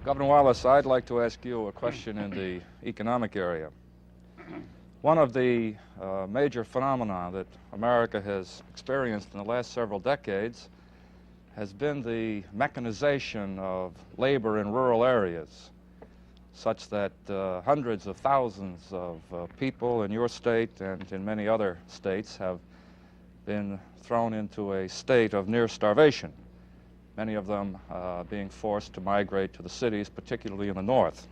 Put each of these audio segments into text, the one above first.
Governor Wallace, I'd like to ask you a question in the economic area. One of the major phenomena that America has experienced in the last several decades has been the mechanization of labor in rural areas, such that hundreds of thousands of people in your state and in many other states have been thrown into a state of near starvation, many of them being forced to migrate to the cities, particularly in the north.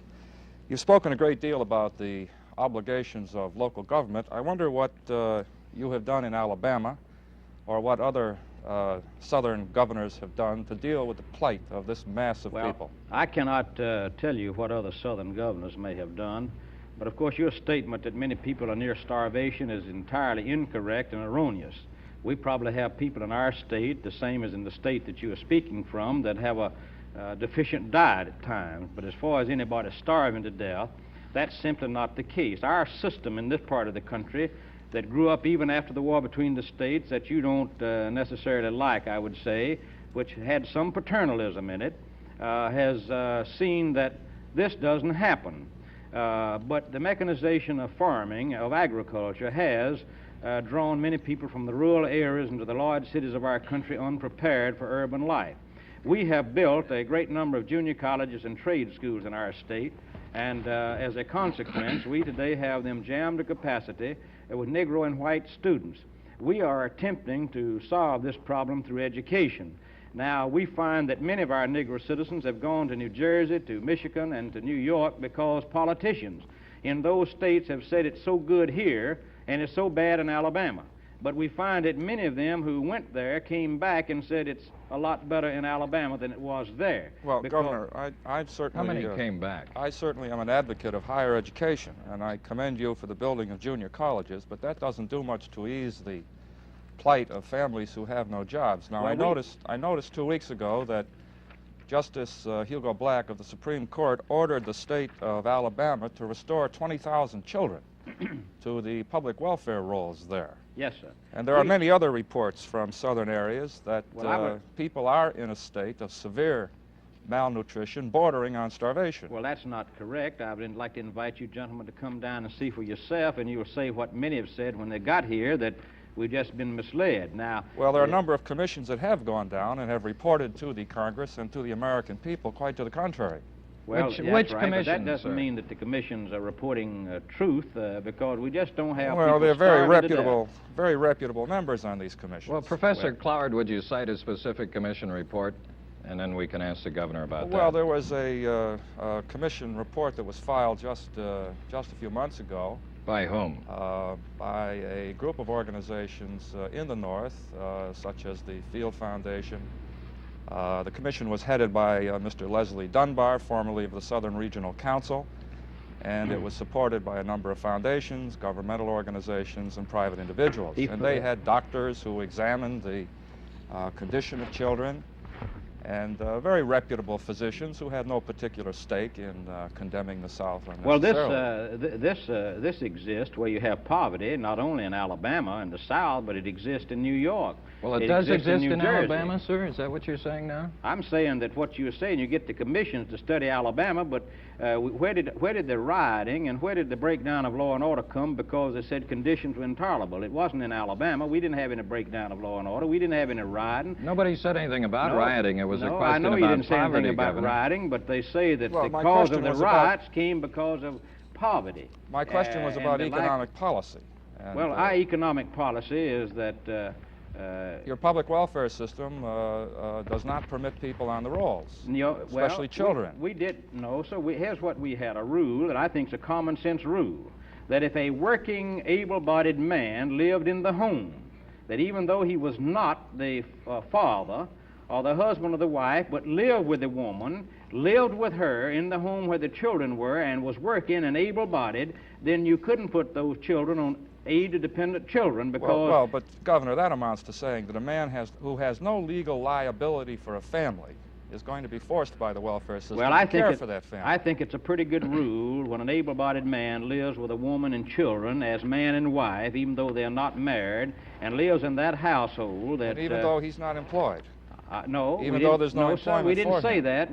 You've spoken a great deal about the obligations of local government. I wonder what you have done in Alabama, or what other southern governors have done to deal with the plight of this mass of people. I cannot tell you what other southern governors may have done, but of course your statement that many people are near starvation is entirely incorrect and erroneous. We probably have people in our state, the same as in the state that you are speaking from, that have a deficient diet at times, but as far as anybody starving to death, that's simply not the case. Our system in this part of the country that grew up even after the war between the states that you don't necessarily like, I would say, which had some paternalism in it, has seen that this doesn't happen. But the mechanization of farming, of agriculture, has drawn many people from the rural areas into the large cities of our country unprepared for urban life. We have built a great number of junior colleges and trade schools in our state, and as a consequence, we today have them jammed to capacity with Negro and white students. We are attempting to solve this problem through education. Now, we find that many of our Negro citizens have gone to New Jersey, to Michigan, and to New York because politicians in those states have said it's so good here and it's so bad in Alabama. But we find that many of them who went there came back and said it's a lot better in Alabama than it was there. Well, Governor, I certainly... How many came back? I certainly am an advocate of higher education, and I commend you for the building of junior colleges, but that doesn't do much to ease the plight of families who have no jobs. Now, Well, I noticed 2 weeks ago that Justice Hugo Black of the Supreme Court ordered the state of Alabama to restore 20,000 children to the public welfare rolls there. Yes, sir. And there are many other reports from southern areas that Well, people are in a state of severe malnutrition bordering on starvation. Well, that's not correct. I would like to invite you gentlemen to come down and see for yourself, and you will say what many have said when they got here, that we've just been misled. Now, well, there are a number of commissions that have gone down and have reported to the Congress and to the American people quite to the contrary. Well, Which that's right, but commissions, that doesn't sir? mean that the commissions are reporting truth, because we just don't have Well, people they're starving very reputable members on these commissions. Well, Professor Cloward, would you cite a specific commission report, and then we can ask the governor about that? Well, there was a commission report that was filed just a few months ago. By whom? By a group of organizations in the North, such as the Field Foundation. The commission was headed by Mr. Leslie Dunbar, formerly of the Southern Regional Council, and it was supported by a number of foundations, governmental organizations, and private individuals. And they had doctors who examined the condition of children, and very reputable physicians who had no particular stake in condemning the South unnecessarily. Well, this exists where you have poverty, not only in Alabama and the South, but it exists in New York. Well, it does exist in Jersey. Alabama, sir? Is that what you're saying now? I'm saying that what you're saying, you get the commissions to study Alabama, but where did the rioting and where did the breakdown of law and order come because they said conditions were intolerable? It wasn't in Alabama. We didn't have any breakdown of law and order. We didn't have any rioting. Nobody said anything about rioting. It was a No, question I know about you didn't say anything poverty, about Governor. rioting, but they say that Well, the my cause question of the was about- riots came because of poverty. My question was And about the lack- economic policy. And, Well, our economic policy is that your public welfare system does not permit people on the rolls, especially children. We did, no, so here's what we had, a rule that I think is a common sense rule, that if a working, able-bodied man lived in the home, that even though he was not the father or the husband of the wife, but lived with the woman, lived with her in the home where the children were and was working and able-bodied, then you couldn't put those children on aid-dependent children because... Well, but Governor, that amounts to saying that a man who has no legal liability for a family is going to be forced by the welfare system to care for that family. I think it's a pretty good rule when an able-bodied man lives with a woman and children as man and wife, even though they're not married, and lives in that household that... And even though he's not employed. No. Even though there's no sir, employment we didn't for say him. that.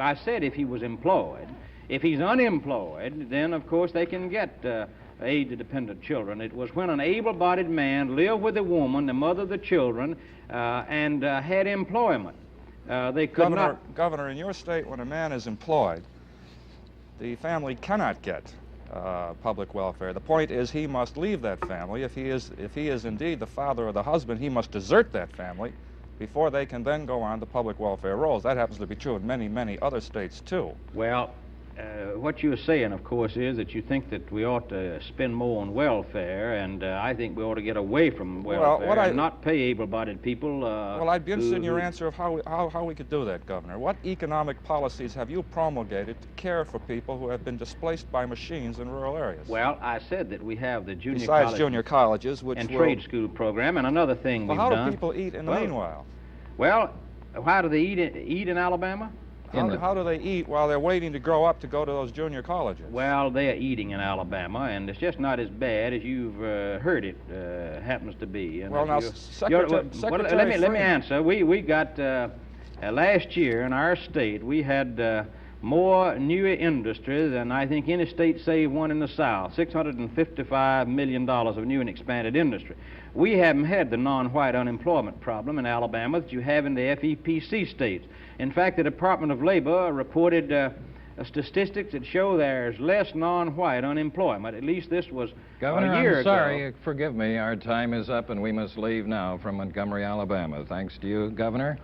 I said if he was employed. If he's unemployed, then of course they can get aid to dependent children. It was when an able-bodied man lived with a woman, the mother of the children, and had employment. They could not... Governor, in your state, when a man is employed, the family cannot get public welfare. The point is he must leave that family. If he is indeed the father or the husband, he must desert that family before they can then go on to public welfare rolls. That happens to be true in many, many other states, too. Well, what you're saying, of course, is that you think that we ought to spend more on welfare, and I think we ought to get away from welfare and not pay able-bodied people. Well, I'd be interested in your answer of how we could do that, Governor. What economic policies have you promulgated to care for people who have been displaced by machines in rural areas? Well, I said that we have the junior Besides junior colleges, which and trade school program, and another thing we've done. done. How do people eat in the meanwhile? Well, how do they eat in Alabama? How do they eat while they're waiting to grow up to go to those junior colleges? Well, they're eating in Alabama, and it's just not as bad as you've heard it happens to be. And well, now, let me answer. We got, last year in our state, we had more new industry than I think any state save one in the South, $655 million of new and expanded industry. We haven't had the non-white unemployment problem in Alabama that you have in the FEPC states. In fact, the Department of Labor reported statistics that show there's less non-white unemployment. At least this was Governor, a year I'm sorry. ago. Forgive me. Our time is up, and we must leave now from Montgomery, Alabama. Thanks to you, Governor.